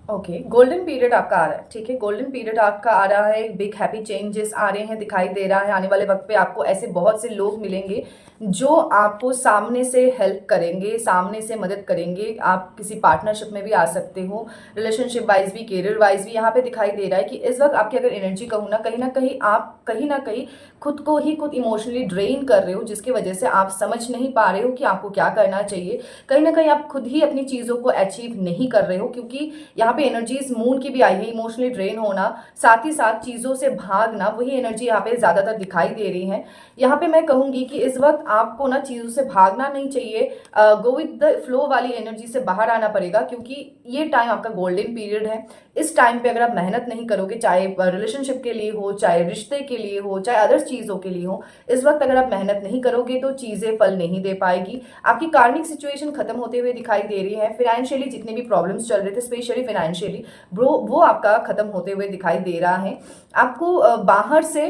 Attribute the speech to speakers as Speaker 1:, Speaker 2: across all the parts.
Speaker 1: Okay, golden period आपका आ रहा है, ठीक है। गोल्डन पीरियड आपका आ रहा है, बिग हैप्पी चेंजेस आ रहे हैं, दिखाई दे रहा है। आने वाले वक्त पे आपको ऐसे बहुत से लोग मिलेंगे जो आपको सामने से हेल्प करेंगे, सामने से मदद करेंगे। आप किसी पार्टनरशिप में भी आ सकते हो, रिलेशनशिप वाइज भी, कैरियर वाइज भी। यहाँ पे दिखाई दे रहा है कि इस वक्त आपकी अगर एनर्जी कहूँ ना कहीं आप कहीं ना कहीं खुद को ही खुद इमोशनली ड्रेन कर रहे हो, जिसकी वजह से आप समझ नहीं पा रहे हो कि आपको क्या करना चाहिए। कहीं ना कहीं आप खुद ही अपनी चीज़ों को अचीव नहीं कर रहे हो, क्योंकि यहाँ पे एनर्जीज मून की भी आई है, इमोशनली ड्रेन होना, साथ ही साथ चीज़ों से भागना, वही एनर्जी यहाँ पे ज़्यादातर दिखाई दे रही है। यहाँ पे मैं कहूँगी कि इस वक्त आपको ना चीज़ों से भागना नहीं चाहिए, गो विद द फ्लो वाली एनर्जी से बाहर आना पड़ेगा, क्योंकि ये टाइम आपका गोल्डन पीरियड है। इस टाइम पे अगर आप मेहनत नहीं करोगे, चाहे रिलेशनशिप के लिए हो, चाहे रिश्ते के लिए हो, चाहे अदर चीज़ों के लिए हो, इस वक्त अगर आप मेहनत नहीं करोगे तो चीज़ें फल नहीं दे पाएगी। आपकी कार्मिक सिचुएशन खत्म होते हुए दिखाई दे रही है। फाइनेंशियली जितने भी प्रॉब्लम्स चल रहे थे, स्पेशली फाइनेंशियली वो आपका खत्म होते हुए दिखाई दे रहा है। आपको बाहर से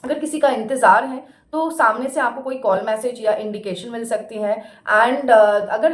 Speaker 1: अगर किसी का इंतजार है तो सामने से आपको कोई कॉल मैसेज या इंडिकेशन मिल सकती है। एंड अगर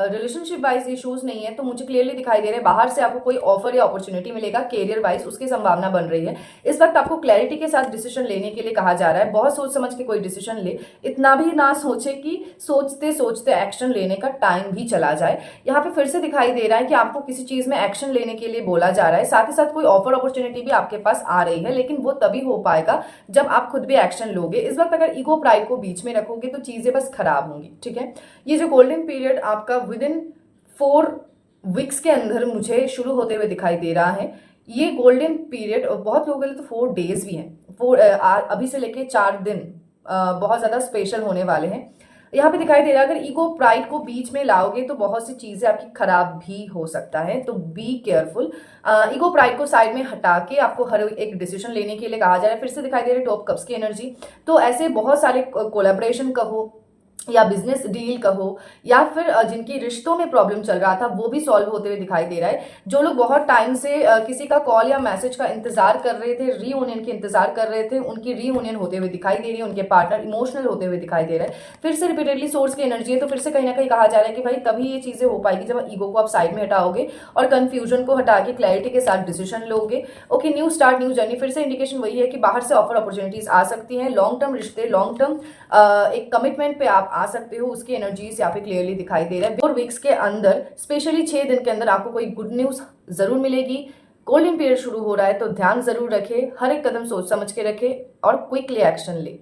Speaker 1: रिलेशनशिप वाइज इश्यूज नहीं है तो मुझे क्लियरली दिखाई दे रहा है बाहर से आपको कोई ऑफर या अपॉर्चुनिटी मिलेगा, कैरियर वाइज उसकी संभावना बन रही है। इस वक्त आपको क्लैरिटी के साथ डिसीजन लेने के लिए कहा जा रहा है। बहुत सोच समझ के कोई डिसीजन ले, इतना भी ना सोचे कि सोचते सोचते एक्शन लेने का टाइम भी चला जाए। यहाँ पे फिर से दिखाई दे रहा है कि आपको किसी चीज में एक्शन लेने के लिए बोला जा रहा है। साथ ही साथ कोई ऑफर अपॉर्चुनिटी भी आपके पास आ रही है, लेकिन वो तभी हो पाएगा जब आप खुद भी एक्शन लोगे। इस वक्त अगर ईगो प्राइड को बीच में रखोगे तो चीजें बस खराब होंगी, ठीक है। ये जो गोल्डन पीरियड आपका विद इन 4 वीक्स के अंदर मुझे शुरू होते हुए दिखाई दे रहा है। ये गोल्डन पीरियड बहुत लोगों के लिए तो 4 डेज भी हैं, अभी से लेके 4 दिन बहुत ज्यादा स्पेशल होने वाले हैं। यहाँ पे दिखाई दे रहा है अगर ईगो प्राइड को बीच में लाओगे तो बहुत सी चीजें आपकी खराब भी हो सकता है, तो बी केयरफुल। ईगो प्राइड को साइड में हटा के आपको हर एक डिसीजन लेने के लिए कहा जा रहा है। फिर से दिखाई दे रही है टॉप कप्स की एनर्जी। तो ऐसे बहुत सारे कोलैबोरेशन कहो या बिजनेस डील कहो, या फिर जिनकी रिश्तों में प्रॉब्लम चल रहा था वो भी सॉल्व होते हुए दिखाई दे रहा है। जो लोग बहुत टाइम से किसी का कॉल या मैसेज का इंतजार कर रहे थे, रीयूनियन के इंतजार कर रहे थे, उनकी रीयूनियन होते हुए दिखाई दे रही है। उनके पार्टनर इमोशनल होते हुए दिखाई दे रहा है। फिर से रिपीटेडली सोर्स की एनर्जी है, तो फिर से कहीं ना कहीं कहा जा रहा है कि भाई तभी ये चीजें हो पाएगी जब ईगो को आप साइड में हटाओगे और कंफ्यूजन को हटा के क्लैरिटी के साथ डिसीजन लोगे। Okay, new start, new journey. फिर से इंडिकेशन वही है कि बाहर से ऑफर अपॉर्चुनिटीज आ सकती हैं, लॉन्ग टर्म रिश्ते, लॉन्ग टर्म एक कमिटमेंट पे आप आ सकते हो, उसकी एनर्जीज यहाँ पे क्लियरली दिखाई दे रहा है। 4 वीक्स के अंदर, स्पेशली 6 दिन के अंदर आपको कोई गुड न्यूज जरूर मिलेगी। गोल्डन पीरियड शुरू हो रहा है तो ध्यान जरूर रखे, हर एक कदम सोच समझ के रखे और क्विकली एक्शन ले।